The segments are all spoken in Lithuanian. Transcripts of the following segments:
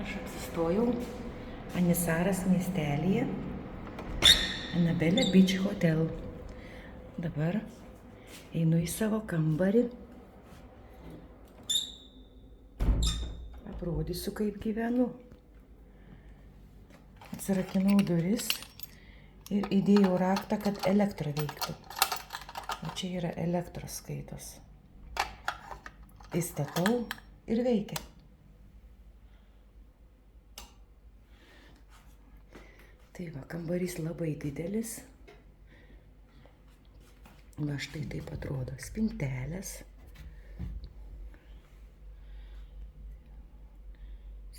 Aš apsistojau Anisaras miestelyje, Annabelle Beach Hotel. Dabar einu į savo kambarį. Aprodysiu, kaip gyvenu. Atsirakinau duris ir įdėjau raktą, kad elektra veiktų. O čia yra elektros skaitos. Įstatau ir veikia. Tai va, kambarys labai didelis. Va, štai taip atrodo spintelės.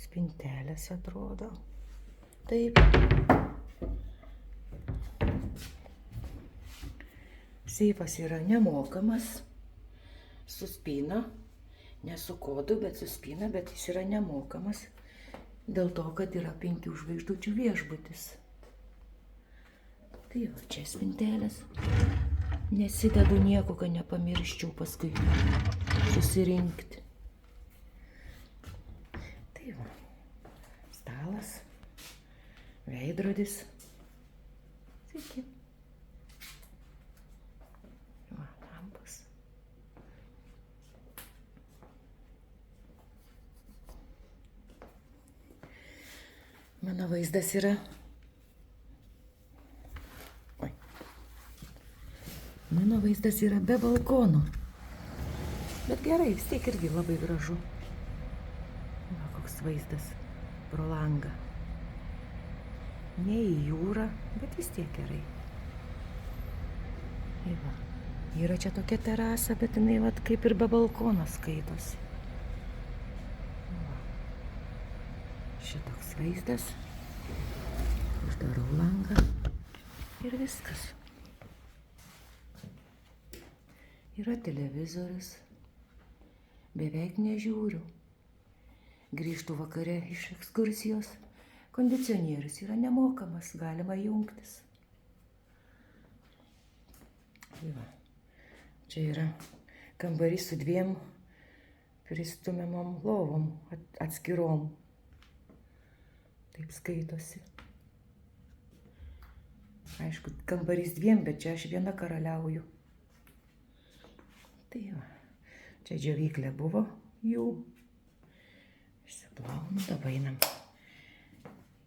Spintelės atrodo. Taip. Seifas yra nemokamas. Su spyna. Ne su kodu, bet su spyna, bet jis yra nemokamas. Dėl to, kad yra 5 žvaigždučių viešbutis. Tai va, čia spintelės. Nesidedu nieko, kad nepamirščiau paskui susirinkti. Tai va, stalas, veidrodis. Sveiki. Va, lampas. Mano vaizdas yra... Mano vaizdas yra be balkono. Bet gerai, vis tiek irgi labai gražu. Va, koks vaizdas pro langą. Ne į jūrą, bet vis tiek gerai. Tai va, yra čia tokia terasa, bet jinai vat kaip ir be balkono skaitosi. Va. Šitoks vaizdas. Uždarau langą ir viskas. Yra televizorius. Beveik nežiūriu. Grįžtu vakare iš ekskursijos. Kondicionierius yra nemokamas, galima jungtis. Va. Čia yra kambarys su 2 pristumiamom lovom atskirom. Taip skaitosi. Aišku, kambarys 2, bet čia aš viena karaliauju. Tai va, čia džiovyklė buvo jų. Išsiplaunu, dabar einam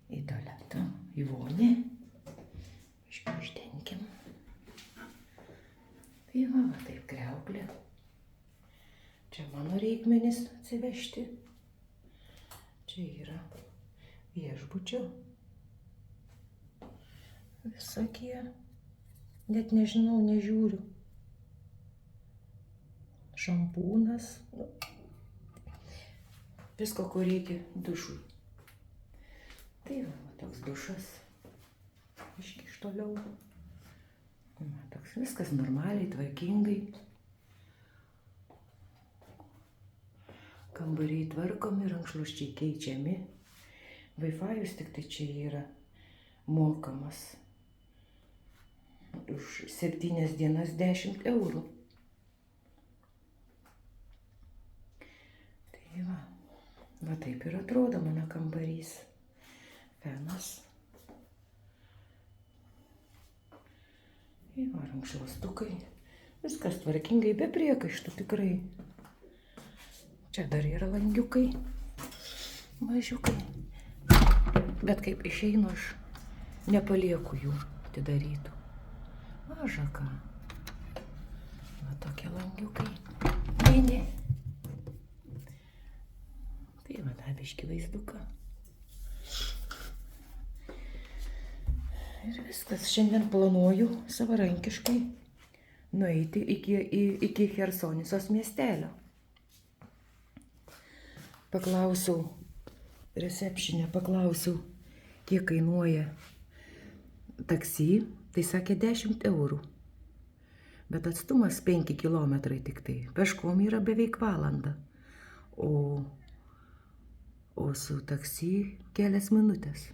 į tualetą, į vonį. Uždenkim. Tai va, taip kriauklė. Čia mano reikmenys atsivežti. Čia yra viešbučio. Visokie. Net nežinau, nežiūriu. Šampūnas. Visko, ko reikia dušui. Tai va, toks dušas. Iški iš toliau. Va, toks viskas normaliai, tvarkingai. Kambariai tvarkomi, rankšluosčiai keičiami. Wi-Fi'us tik tai čia yra mokamas. Už 7 dienas 10 eurų. Tai va. Va taip ir atrodo mano kambarys. Fenas. Tai va, rankšluostukai. Viskas tvarkingai, be priekaištų tikrai. Čia dar yra langiukai. Mažiukai. Bet kaip išeinu, aš nepalieku jų atidarytų. Maža ką. Va tokie langiukai. Mini. Tai va, da biškį vaizduką. Ir viskas. Šiandien planuoju savarankiškai nueiti iki Chersonisos miestelio. Paklausiau recepšinę, kiek kainuoja taksi. Tai sakė 10 eurų. Bet atstumas 5 kilometrai tik tai. Peškom yra beveik valanda. O su taksi kelias minutės.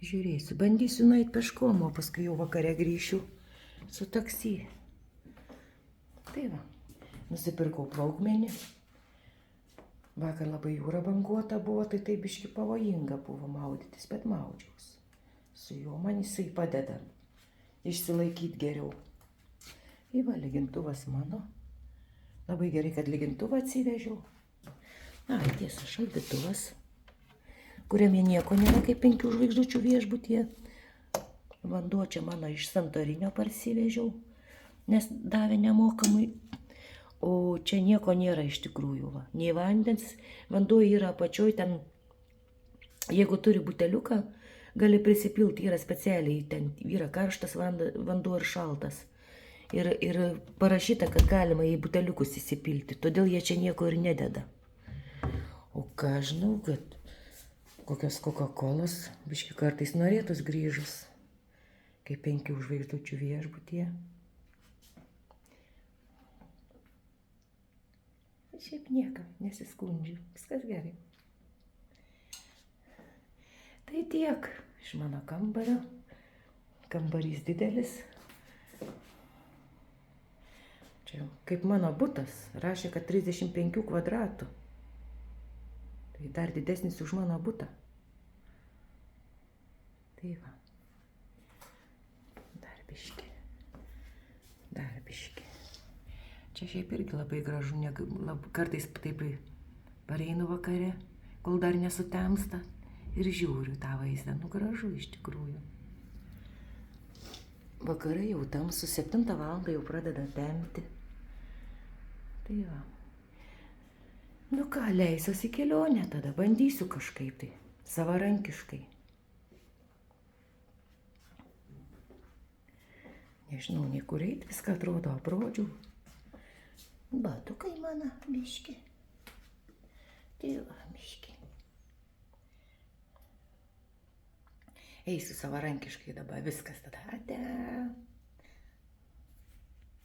Žiūrėsiu, bandysiu nueiti peškom, o paskui jau vakare grįšiu su taksi. Tai va, nusipirkau plaukmenį. Vakar labai jūra banguota buvo, tai taip biški pavojinga buvo maudytis, bet maudžiaus. Su juo man jisai padeda išsilaikyti geriau. Įva, lygintuvas mano. Labai gerai, kad lygintuvą atsivežiau. Ai, tiesa, šaldytuvas, kuriame nieko nėra, kaip 5 žvaigždučių viešbutyje. Vanduo čia mano iš Santorinio parsivežiau, nes davė nemokamai. O čia nieko nėra iš tikrųjų. Va. Nei vandens, vanduo yra apačioj ten. Jeigu turi buteliuką, gali prisipilti, yra specialiai, ten yra karštas vanduo ir šaltas. Ir parašyta, kad galima į buteliukus įsipilti, todėl jie čia nieko ir nededa. O ką žinau, kad kokios Coca-Colos biški kartais norėtus grįžus, kaip 5 žvaigždučių viešbutyje. Šiaip niekam nesiskundžiu, viskas gerai. Tai tiek iš mano kambario. Kambarys didelis. Čia kaip mano butas, rašė, kad 35 kvadratų. Tai dar didesnis už mano butą. Tai va. Dar biški. Čia šiaip irgi labai gražu, kartais taip pareinu vakare, kol dar nesutemsta ir žiūriu tą vaizdą, gražu iš tikrųjų. Vakarai jau tamsu, 7 valandą jau pradeda temti. Tai va. Nu ką, leisiuosi į kelionę, tada bandysiu kažkaip tai, savarankiškai. Nežinau, nei kur eit, viską atrodo aprodžiau. Batukai mano, biški. Tai va, biški. Eisiu savarankiškai dabar, viskas tada. Ate.